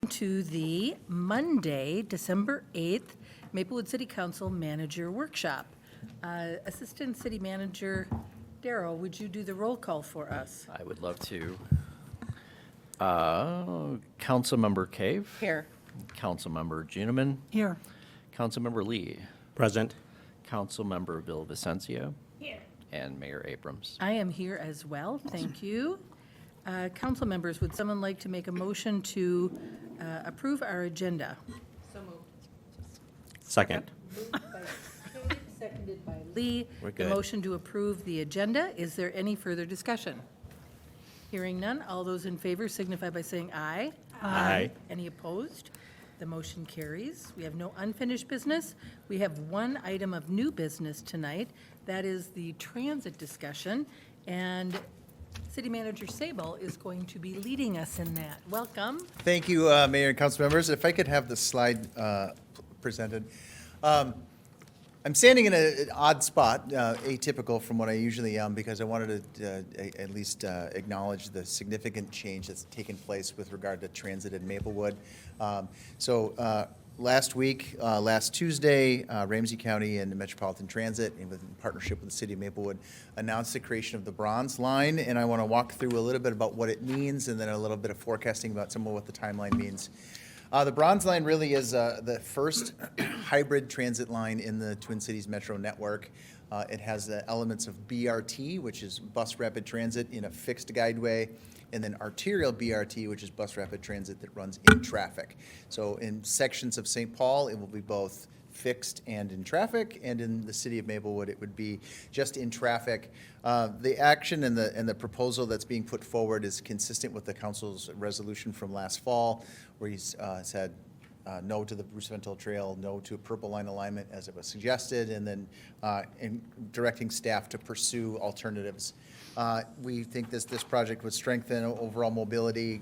To the Monday, December 8th, Maplewood City Council Manager Workshop. Assistant City Manager Darrell, would you do the roll call for us? I would love to. Councilmember Cave. Here. Councilmember Juniman. Here. Councilmember Lee. Present. Councilmember Villavicencio. Here. And Mayor Abrams. I am here as well, thank you. Council members, would someone like to make a motion to approve our agenda? So moved. Second. Moved by Kate, seconded by Lee. We're The good. motion to approve the agenda. Is there any further discussion? Hearing none, all those in favor signify by saying aye. Aye. Any opposed? The motion carries. We have no unfinished business. We have one item of new business tonight. That is the transit discussion. And City Manager Sable is going to be leading us in that. Welcome. Thank you, Mayor and council members. If I could have the slide presented. I'm standing in an odd spot, atypical from what I usually am, because I wanted to at least acknowledge the significant change that's taken place with regard to transit in Maplewood. Last week, last Tuesday, Ramsey County and the Metropolitan Transit, in partnership with the City of Maplewood, announced the creation of the Bronze Line, and I want to walk through a little bit about what it means, and then a little bit of forecasting about some of what the timeline means. The Bronze Line really is the first hybrid transit line in the Twin Cities Metro network. It has the elements of BRT, which is bus rapid transit in a fixed guideway, and then arterial BRT, which is bus rapid transit that runs in traffic. So in sections of St. Paul, it will be both fixed and in traffic, and in the city of Maplewood, it would be just in traffic. The action and the proposal that's being put forward is consistent with the council's resolution from last fall, where he's said no to the Bruce Ventile Trail, no to a purple line alignment as it was suggested, and then in directing staff to pursue alternatives. We think this project would strengthen overall mobility,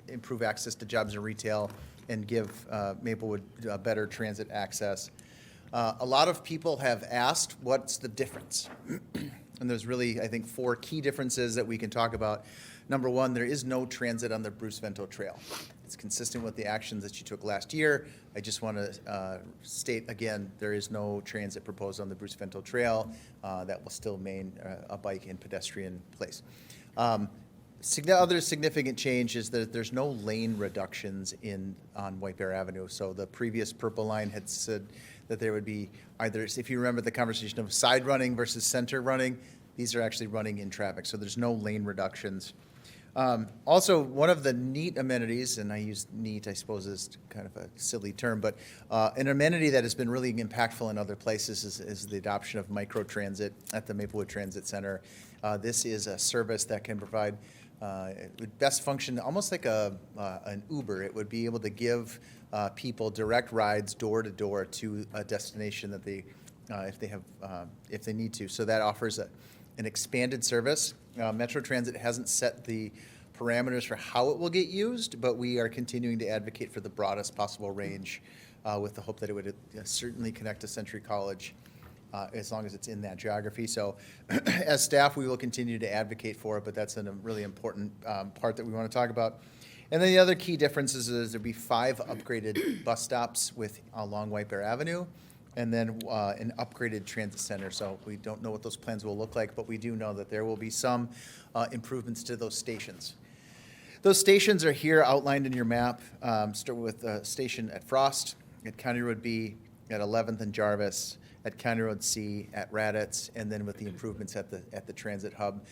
improve access to jobs and retail, and give Maplewood better transit access. A lot of people have asked, what's the difference? And there's really, I think, 4 key differences that we can talk about. Number one, there is no transit on the Bruce Ventile Trail. It's consistent with the actions that you took last year. I just want to state again, there is no transit proposed on the Bruce Ventile Trail. That will still remain a bike and pedestrian place. Other significant change is that there's no lane reductions on White Bear Avenue. So the previous purple line had said that there would be either, if you remember the conversation of side running versus center running, these are actually running in traffic. So there's no lane reductions. Also, one of the neat amenities, and I use neat, I suppose, is kind of a silly term, but an amenity that has been really impactful in other places is the adoption of microtransit at the Maplewood Transit Center. This is a service that can provide, it would best function almost like an Uber. It would be able to give people direct rides door to door to a destination that they, if they need to. So that offers an expanded service. Metro Transit hasn't set the parameters for how it will get used, but we are continuing to advocate for the broadest possible range with the hope that it would certainly connect to Century College as long as it's in that geography. So as staff, we will continue to advocate for it, but that's a really important part that we want to talk about. And then the other key differences is there'll be 5 upgraded bus stops along White Bear Avenue, and then an upgraded transit center. So we don't know what those plans will look like, but we do know that there will be some improvements to those stations. Those stations are here outlined in your map. Start with a station at Frost, at County Road B, at 11th and Jarvis, at County Road C, at Raditz, and then with the improvements at the transit hub.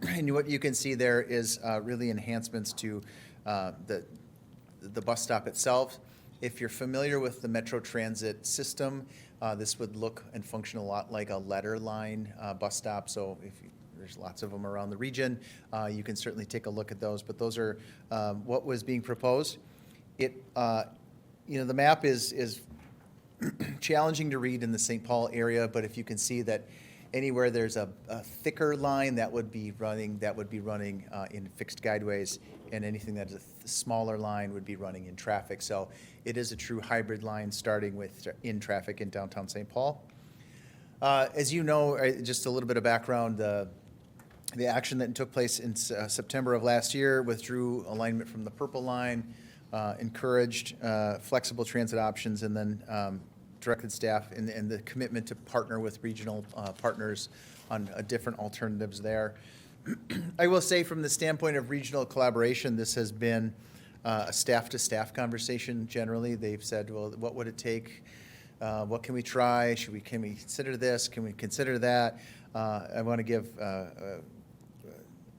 And what you can see there is really enhancements to the bus stop itself. If you're familiar with the Metro Transit system, this would look and function a lot like a letter line bus stop. So there's lots of them around the region. You can certainly take a look at those, but those are what was being proposed. The map is challenging to read in the St. Paul area, but if you can see that anywhere there's a thicker line that would be running in fixed guideways, and anything that is a smaller line would be running in traffic. So it is a true hybrid line starting with in traffic in downtown St. Paul. As you know, just a little bit of background, the action that took place in September of last year withdrew alignment from the purple line. encouraged flexible transit options, and then directed staff and the commitment to partner with regional partners on different alternatives there. I will say from the standpoint of regional collaboration, this has been a staff-to-staff conversation generally. They've said, well, what would it take? What can we try? Can we consider this? Can we consider that? I want to give a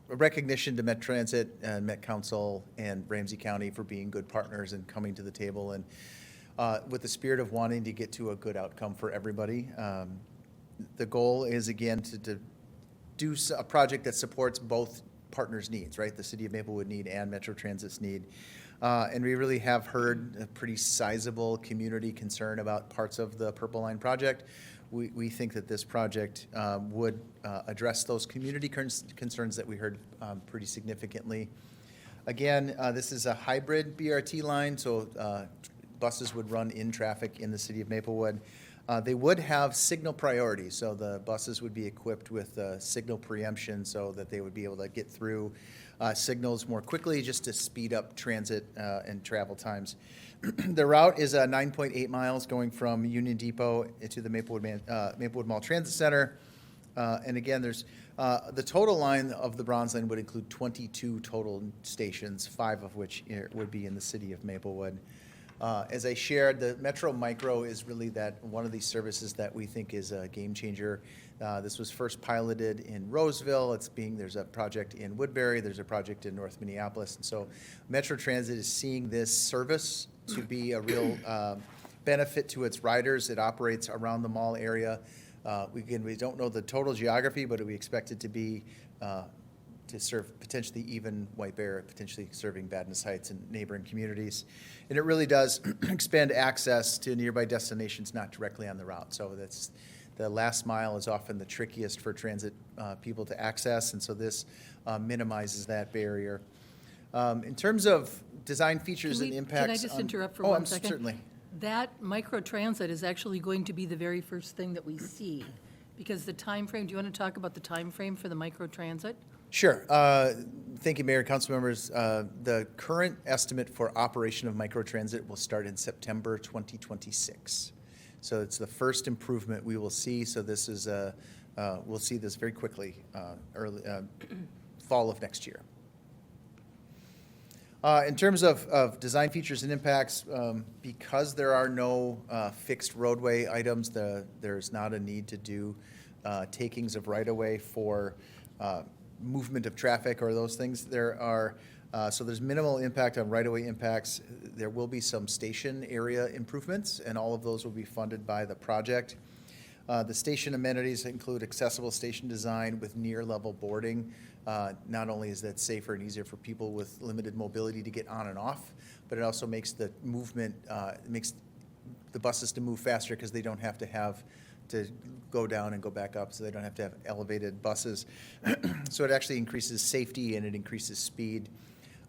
recognition to Met Transit and Met Council and Ramsey County for being good partners and coming to the table and with the spirit of wanting to get to a good outcome for everybody. The goal is, again, to do a project that supports both partners' needs, right? The City of Maplewood need and Metro Transit's need. And we really have heard a pretty sizable community concern about parts of the Purple Line project. We think that this project would address those community concerns that we heard pretty significantly. Again, this is a hybrid BRT line, so buses would run in traffic in the City of Maplewood. They would have signal priority, so the buses would be equipped with signal preemption so that they would be able to get through signals more quickly just to speed up transit and travel times. The route is 9.8 miles going from Union Depot to the Maplewood Mall Transit Center. And again, there's the total line of the Bronze Line would include 22 total stations, 5 of which would be in the City of Maplewood. As I shared, the Metro Micro is really that one of these services that we think is a game changer. This was first piloted in Roseville. There's a project in Woodbury. There's a project in North Minneapolis. And so Metro Transit is seeing this service to be a real benefit to its riders. It operates around the mall area. We don't know the total geography, but we expect it to be to serve potentially even White Bear, potentially serving Vadnais Heights and neighboring communities. And it really does expand access to nearby destinations not directly on the route. So that's the last mile is often the trickiest for transit people to access, and so this minimizes that barrier. In terms of design features and impacts. Can I just interrupt for one 1 second? Certainly. That microtransit is actually going to be the very first thing that we see, because the time frame. Do you want to talk about the time frame for the microtransit? Sure. Thank you, Mayor, council members. The current estimate for operation of microtransit will start in September 2026. So it's the first improvement we will see. So this is we'll see this very quickly, early fall of next year. In terms of design features and impacts, because there are no fixed roadway items, there's not a need to do takings of right-of-way for movement of traffic or those things. So there's minimal impact on right-of-way impacts. There will be some station area improvements, and all of those will be funded by the project. The station amenities include accessible station design with near-level boarding. Not only is that safer and easier for people with limited mobility to get on and off, but it also makes the movement, makes the buses to move faster because they don't have to go down and go back up, so they don't have to have elevated buses. So it actually increases safety and it increases speed.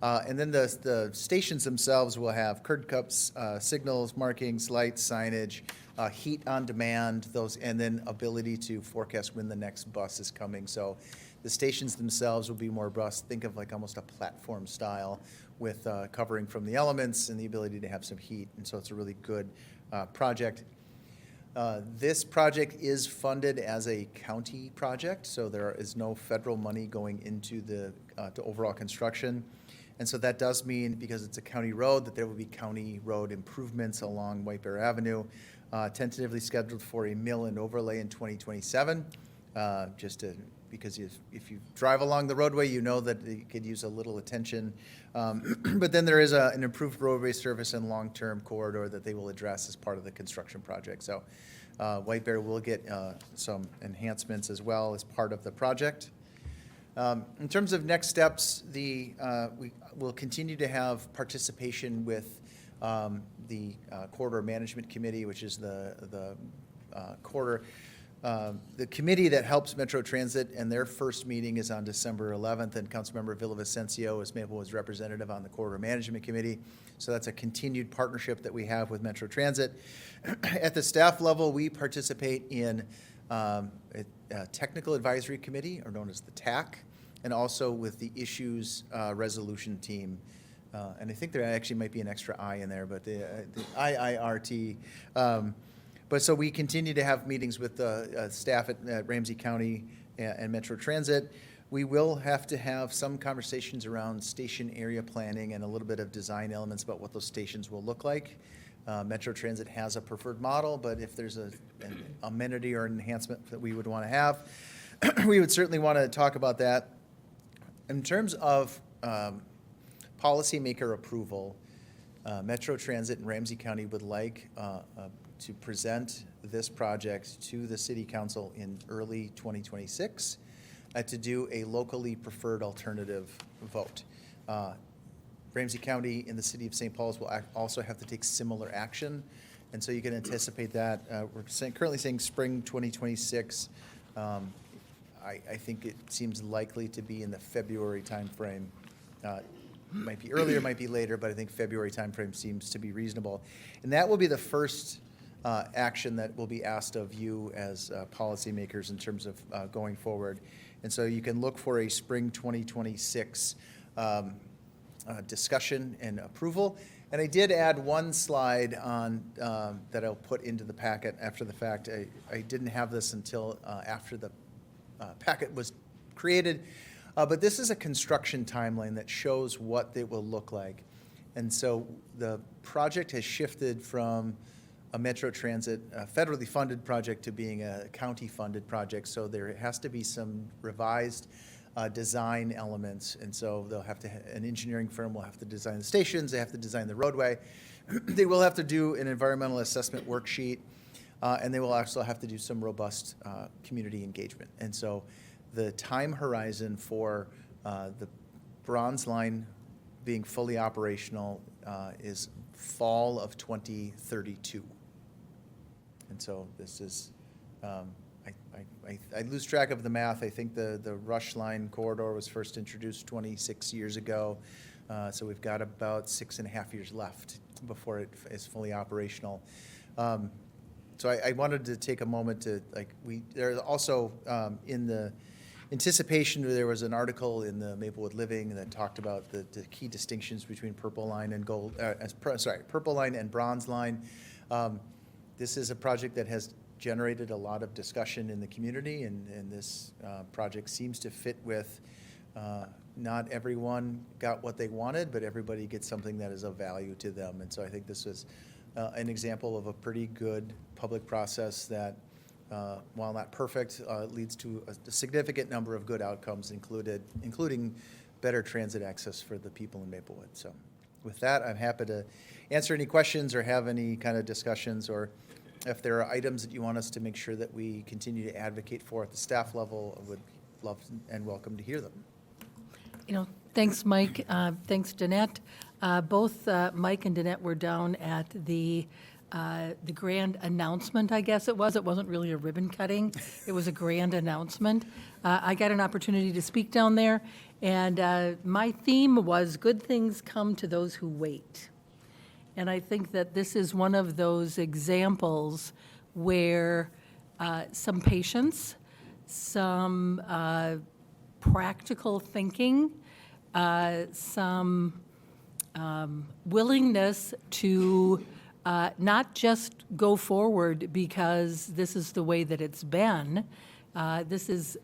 And then the stations themselves will have curb cuts, signals, markings, lights, signage, heat on demand, and then ability to forecast when the next bus is coming. So the stations themselves will be more robust. Think of like almost a platform style with covering from the elements and the ability to have some heat. And so it's a really good project. This project is funded as a county project, so there is no federal money going into to overall construction. And so that does mean, because it's a county road, that there will be county road improvements along White Bear Avenue, tentatively scheduled for a mill and overlay in 2027. Because if you drive along the roadway, you know that it could use a little attention. But then there is an improved roadway service and long-term corridor that they will address as part of the construction project. So White Bear will get some enhancements as well as part of the project. In terms of next steps, we will continue to have participation with the Corridor Management Committee, which is the committee that helps Metro Transit, and their first meeting is on December 11th, and Councilmember Villavicencio is Maplewood's representative on the Corridor Management Committee. So that's a continued partnership that we have with Metro Transit. At the staff level, we participate in a Technical Advisory Committee, or known as the TAC, and also with the Issues Resolution Team. And I think there actually might be an extra I in there, but the IIRT. But so we continue to have meetings with the staff at Ramsey County and Metro Transit. We will have to have some conversations around station area planning and a little bit of design elements about what those stations will look like. Metro Transit has a preferred model, but if there's an amenity or enhancement that we would want to have, we would certainly want to talk about that. In terms of policymaker approval, Metro Transit and Ramsey County would like to present this project to the City Council in early 2026 to do a locally preferred alternative vote. Ramsey County and the City of St. Paul's will also have to take similar action, and so you can anticipate that. We're currently saying spring 2026. I think it seems likely to be in the February timeframe. Might be earlier, might be later, but I think February timeframe seems to be reasonable. And that will be the first action that will be asked of you as policymakers in terms of going forward. And so you can look for a spring 2026 discussion and approval. And I did add one slide on that I'll put into the packet after the fact. I didn't have this until after the packet was created. But this is a construction timeline that shows what it will look like. And so the project has shifted from a Metro Transit federally funded project to being a county-funded project. So there has to be some revised design elements. And so they'll have to, an engineering firm will have to design the stations, they have to design the roadway. They will have to do an environmental assessment worksheet, and they will also have to do some robust community engagement. And so the time horizon for the Bronze Line being fully operational is fall of 2032. And so this is, I lose track of the math. I think the Rush Line corridor was first introduced 26 years ago. So we've got about 6.5 years left before it is fully operational. So I wanted to take a moment to, there's also in the anticipation, there was an article in the Maplewood Living that talked about the key distinctions between Purple Line and Purple Line and Bronze Line. This is a project that has generated a lot of discussion in the community, and this project seems to fit with not everyone got what they wanted, but everybody gets something that is of value to them. And so I think this is an example of a pretty good public process that, while not perfect, leads to a significant number of good outcomes, including better transit access for the people in Maplewood. So with that, I'm happy to answer any questions or have any kind of discussions, or if there are items that you want us to make sure that we continue to advocate for at the staff level, I would love and welcome to hear them. Thanks, Mike. Thanks, Danette. Both Mike and Danette were down at the grand announcement, I guess it was. It wasn't really a ribbon cutting. It was a grand announcement. I got an opportunity to speak down there, and my theme was good things come to those who wait. And I think that this is one of those examples where some patience, some practical thinking, some willingness to not just go forward because this is the way that it's been. This is,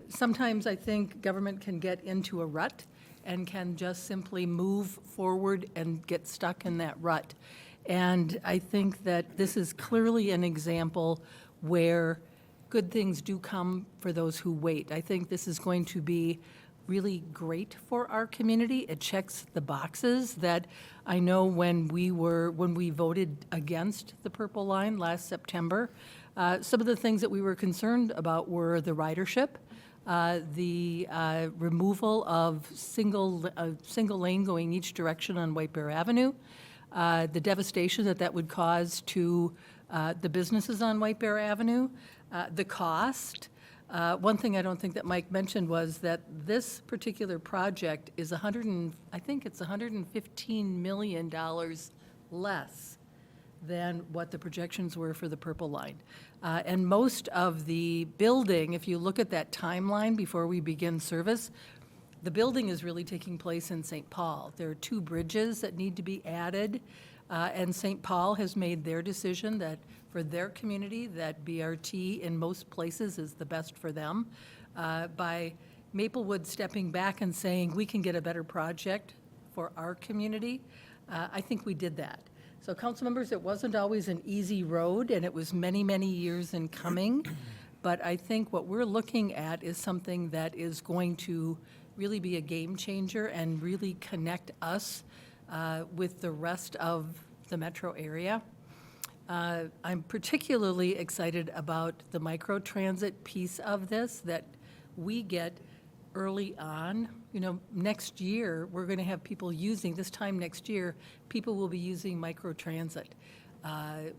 sometimes I think government can get into a rut and can just simply move forward and get stuck in that rut. And I think that this is clearly an example where good things do come for those who wait. I think this is going to be really great for our community. It checks the boxes that I know when we voted against the Purple Line last September, some of the things that we were concerned about were the ridership, the removal of single lane going each direction on White Bear Avenue, the devastation that would cause to the businesses on White Bear Avenue, the cost. One thing I don't think that Mike mentioned was that this particular project is $115 million less than what the projections were for the Purple Line. And most of the building, if you look at that timeline before we begin service, the building is really taking place in St. Paul. There are 2 bridges that need to be added, and St. Paul has made their decision that for their community, that BRT in most places is the best for them. By Maplewood stepping back and saying, we can get a better project for our community, I think we did that. So council members, it wasn't always an easy road, and it was many, many years in coming. But I think what we're looking at is something that is going to really be a game changer and really connect us with the rest of the metro area. I'm particularly excited about the microtransit piece of this that we get early on. You know, next year, we're going to have people using, this time next year, people will be using microtransit,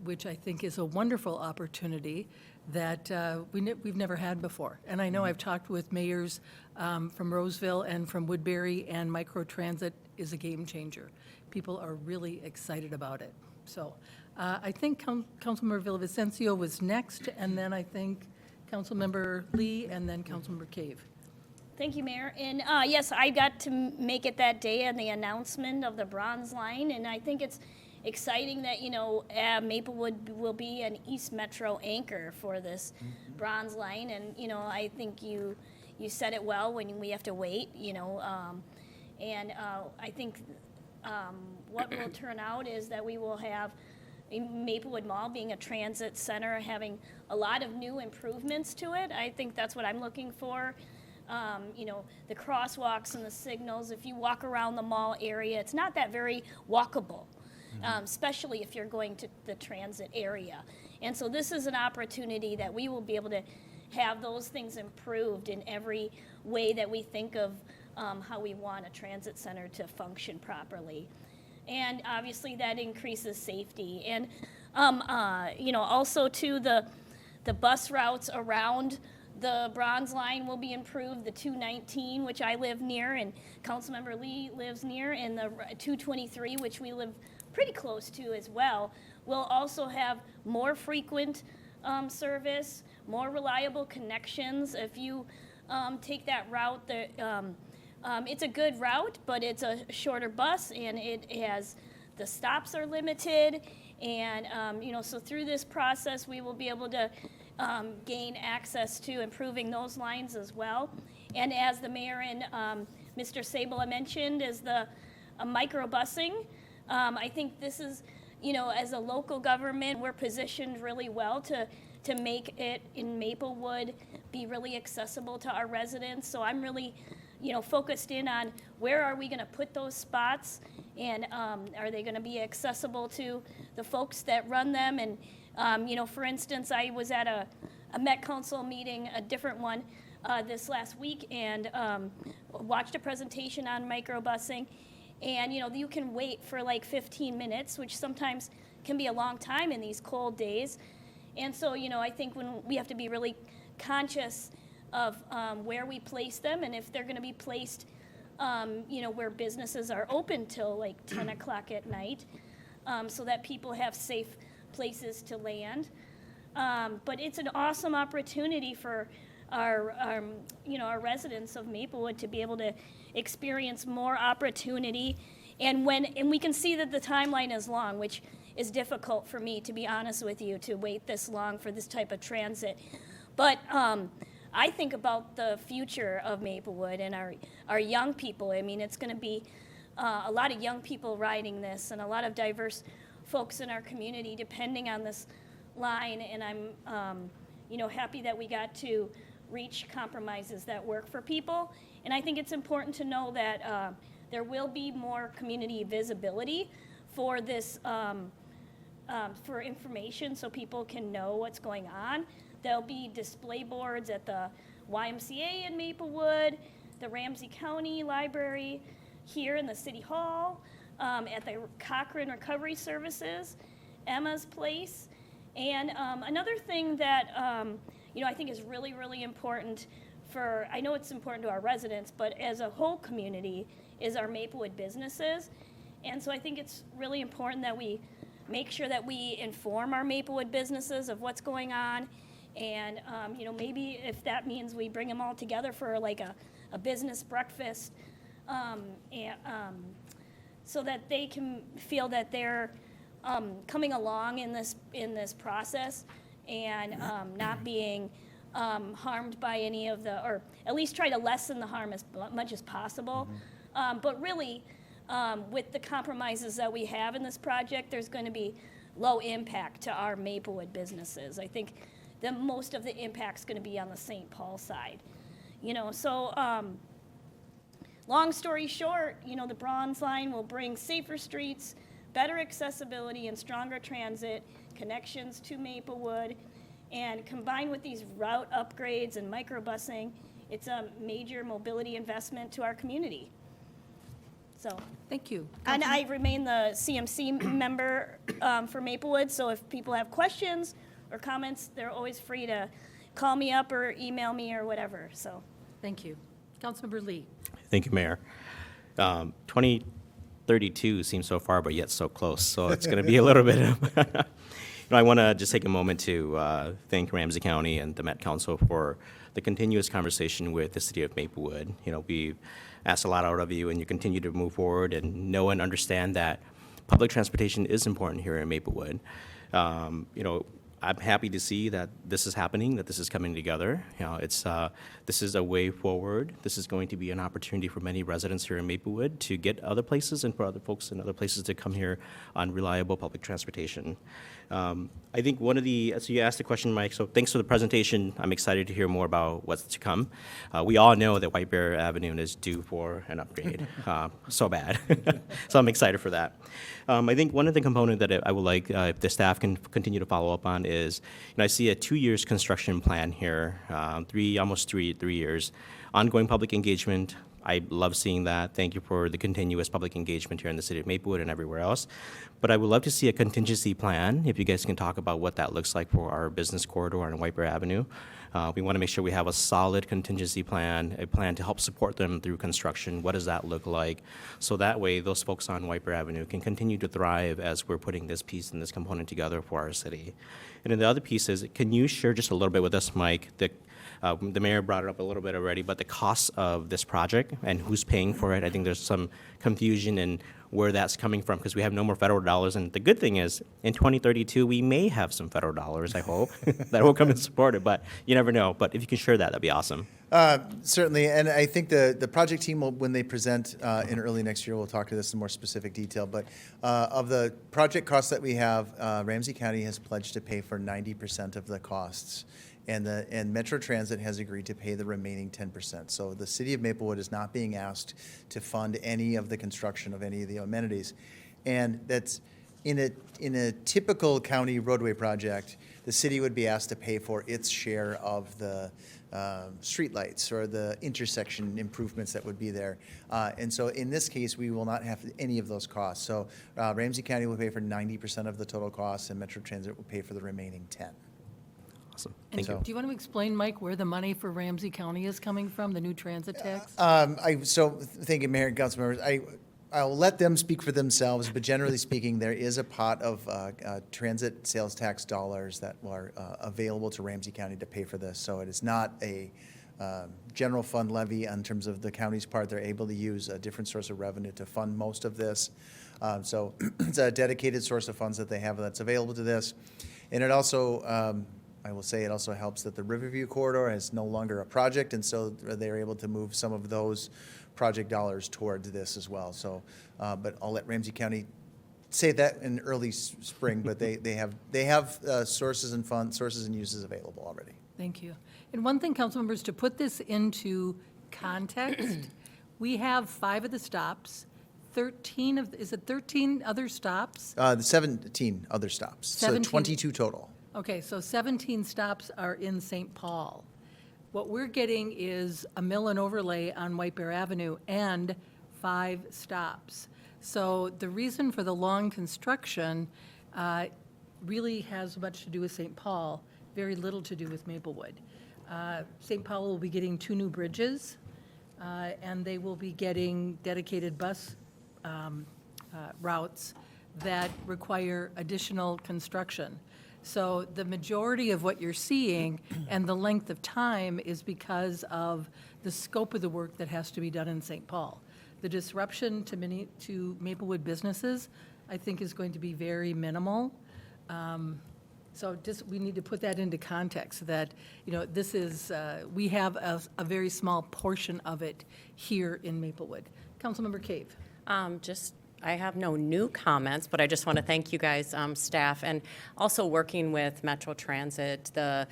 which I think is a wonderful opportunity that we've never had before. And I know I've talked with mayors from Roseville and from Woodbury, and microtransit is a game changer. People are really excited about it. So I think Councilmember Villavicencio was next, and then I think Councilmember Lee, and then Councilmember Cave. Thank you, Mayor. And yes, I got to make it that day on the announcement of the Bronze Line, and I think it's exciting that, you know, Maplewood will be an East Metro anchor for this Bronze Line. And, you know, I think you said it well when we have to wait, you know. I think what will turn out is that we will have Maplewood Mall being a transit center, having a lot of new improvements to it. I think that's what I'm looking for. You know, the crosswalks and the signals, if you walk around the mall area, it's not that very walkable, especially if you're going to the transit area. And so this is an opportunity that we will be able to have those things improved in every way that we think of how we want a transit center to function properly. And obviously that increases safety. And, you know, also too, the bus routes around the Bronze Line will be improved, the 219, which I live near, and Councilmember Lee lives near, and the 223, which we live pretty close to as well, will also have more frequent service, more reliable connections. If you take that route, it's a good route, but it's a shorter bus, and the stops are limited, and you know, so through this process, we will be able to gain access to improving those lines as well. And as the mayor and Mr. Sabela mentioned, is the microbusing. I think this is, you know, as a local government, we're positioned really well to make it in Maplewood be really accessible to our residents. So I'm really, you know, focused in on where are we going to put those spots, and are they going to be accessible to the folks that run them. And you know, for instance, I was at a Met Council meeting, a different one, this last week, and watched a presentation on microbusing. And, you know, you can wait for like 15 minutes, which sometimes can be a long time in these cold days. And so, you know, I think when we have to be really conscious of where we place them, and if they're going to be placed, you know, where businesses are open till like 10 o'clock at night, so that people have safe places to land. But it's an awesome opportunity for our you know, our residents of Maplewood to be able to experience more opportunity. And we can see that the timeline is long, which is difficult for me, to be honest with you, to wait this long for this type of transit. But I think about the future of Maplewood and our young people. I mean, it's going to be a lot of young people riding this, and a lot of diverse folks in our community depending on this line. And I'm you know, happy that we got to reach compromises that work for people. And I think it's important to know that there will be more community visibility for this, for information, so people can know what's going on. There'll be display boards at the YMCA in Maplewood, the Ramsey County Library here in the City Hall, at the Cochrane Recovery Services, Emma's Place. And another thing that you know, I think is really, really important for, I know it's important to our residents, but as a whole community, is our Maplewood businesses. And so I think it's really important that we make sure that we inform our Maplewood businesses of what's going on. And you know, maybe if that means we bring them all together for like a business breakfast, so that they can feel that they're coming along in this process and not being harmed by any of the, or at least try to lessen the harm as much as possible. But really, with the compromises that we have in this project, there's going to be low impact to our Maplewood businesses. I think that most of the impact's going to be on the St. Paul side. So long story short, the Bronze Line will bring safer streets, better accessibility, and stronger transit connections to Maplewood. And combined with these route upgrades and microbusing, it's a major mobility investment to our community. So, Thank you. and I remain the CMC member for Maplewood, so if people have questions or comments, they're always free to call me up or email me or whatever, so. Thank you. Councilmember Lee. Thank you, Mayor. 2032 seems so far, but yet so close. So it's going to be a little bit of. I want to just take a moment to thank Ramsey County and the Met Council for the continuous conversation with the city of Maplewood. We've asked a lot out of you, and you continue to move forward and know and understand that public transportation is important here in Maplewood. I'm happy to see that this is happening, that this is coming together. This is a way forward. This is going to be an opportunity for many residents here in Maplewood to get other places and for other folks in other places to come here on reliable public transportation. I think so you asked the question, Mike, so thanks for the presentation. I'm excited to hear more about what's to come. We all know that White Bear Avenue is due for an upgrade, so bad. So I'm excited for that. I think one of the components that I would like, if the staff can continue to follow up on is, I see a 2 years construction plan here, almost three years, ongoing public engagement. I love seeing that. Thank you for the continuous public engagement here in the city of Maplewood and everywhere else. But I would love to see a contingency plan, if you guys can talk about what that looks like for our business corridor on White Bear Avenue. We want to make sure we have a solid contingency plan, a plan to help support them through construction. What does that look like? So that way, those folks on White Bear Avenue can continue to thrive as we're putting this piece and this component together for our city. And then the other piece is, can you share just a little bit with us, Mike, the mayor brought it up a little bit already, but the cost of this project and who's paying for it. I think there's some confusion in where that's coming from because we have no more federal dollars. And the good thing is, in 2032, we may have some federal dollars, I hope, that will come and support it. But you never know. But if you can share that, that'd be awesome. Certainly, and I think the project team will, when they present in early next year, we'll talk to this in more specific detail. But of the project costs that we have, Ramsey County has pledged to pay for 90% of the costs. And Metro Transit has agreed to pay the remaining 10%. So the city of Maplewood is not being asked to fund any of the construction of any of the amenities. And that's in a typical county roadway project, the city would be asked to pay for its share of the streetlights or the intersection improvements that would be there. And so in this case, we will not have any of those costs. So Ramsey County will pay for 90% of the total costs, and Metro Transit will pay for the remaining 10%. Awesome. And Thank you. do you want to explain, Mike, where the money for Ramsey County is coming from, the new transit tax? Thank you, Mayor and council members. I'll let them speak for themselves, but generally speaking, there is a pot of transit sales tax dollars that are available to Ramsey County to pay for this. So it is not a general fund levy in terms of the county's part. They're able to use a different source of revenue to fund most of this. So it's a dedicated source of funds that they have that's available to this. And it also, I will say it also helps that the Riverview corridor is no longer a project, and so they're able to move some of those project dollars towards this as well. So, but I'll let Ramsey County say that in early spring, but they have sources and uses available already. Thank you. And one thing, council members, to put this into context, we have 5 of the stops, 13 other stops? The 17 other stops, 17. So 22 total. Okay, so 17 stops are in St. Paul. What we're getting is a mill and overlay on White Bear Avenue and 5 stops. So the reason for the long construction really has much to do with St. Paul, very little to do with Maplewood. St. Paul will be getting 2 new bridges, and they will be getting dedicated bus routes that require additional construction. So the majority of what you're seeing and the length of time is because of the scope of the work that has to be done in St. Paul. The disruption to Maplewood businesses, I think, is going to be very minimal. So just, we need to put that into context, that, this is, we have a very small portion of it here in Maplewood. Councilmember Cave. I have no new comments, but I just want to thank you guys, staff, and also working with Metro Transit, the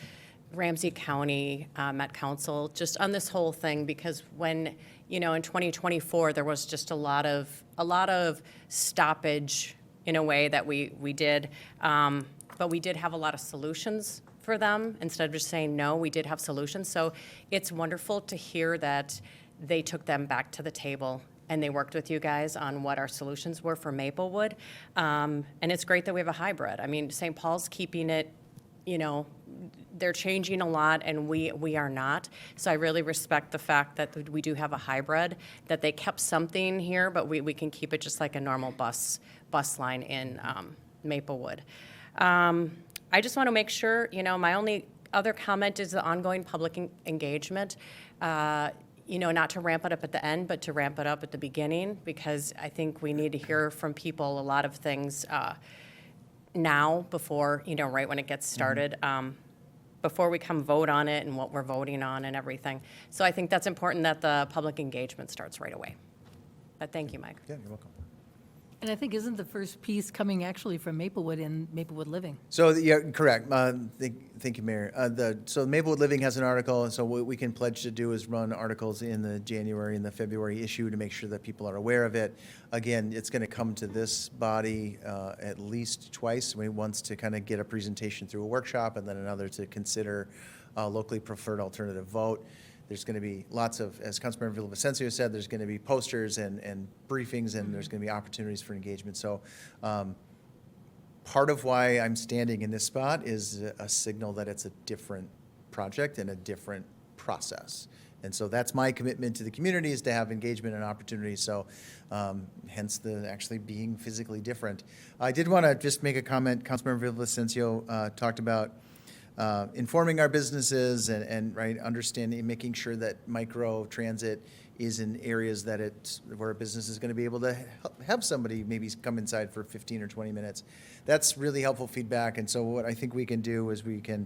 Ramsey County Met Council, just on this whole thing, because when, in 2024, there was just a lot of stoppage in a way that we did, but we did have a lot of solutions for them. Instead of just saying no, we did have solutions. So it's wonderful to hear that they took them back to the table and they worked with you guys on what our solutions were for Maplewood. And it's great that we have a hybrid. I mean, St. Paul's keeping it, they're changing a lot and we are not. So I really respect the fact that we do have a hybrid, that they kept something here, but we can keep it just like a normal bus line in Maplewood. I just want to make sure, my only other comment is the ongoing public engagement. Not to ramp it up at the end, but to ramp it up at the beginning, because I think we need to hear from people a lot of things now before, right when it gets started, before we come vote on it and what we're voting on and everything. So I think that's important that the public engagement starts right away. But thank you, Mike. Yeah, you're welcome. And I think, isn't the first piece coming actually from Maplewood and Maplewood Living? So, yeah, correct. Thank you, Mayor. So Maplewood Living has an article, and so what we can pledge to do is run articles in the January and the February issue to make sure that people are aware of it. Again, it's going to come to this body at least twice. Once to kind of get a presentation through a workshop, and then another to consider locally preferred alternative vote. There's going to be lots of, as Councilmember Villavicencio said, there's going to be posters and briefings, and there's going to be opportunities for engagement. So part of why I'm standing in this spot is a signal that it's a different project and a different process. And so that's my commitment to the community, is to have engagement and opportunity. So hence the actually being physically different. I did want to just make a comment. Councilmember Villavicencio talked about informing our businesses and right, understanding, making sure that micro transit is in areas that where a business is going to be able to have somebody maybe come inside for 15 or 20 minutes. That's really helpful feedback. And so what I think we can do is we can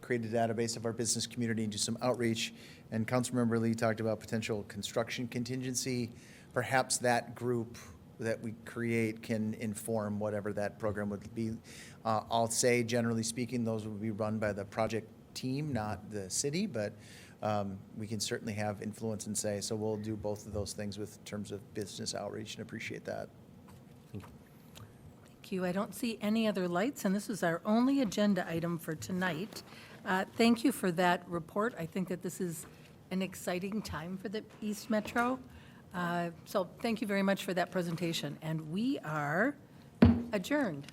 create a database of our business community and do some outreach. And Councilmember Lee talked about potential construction contingency. Perhaps that group that we create can inform whatever that program would be. I'll say, generally speaking, those will be run by the project team, not the city, but we can certainly have influence and say. So we'll do both of those things with terms of business outreach, and appreciate that. Thank you. I don't see any other lights, and this is our only agenda item for tonight. Thank you for that report. I think that this is an exciting time for the East Metro. So thank you very much for that presentation, and we are adjourned.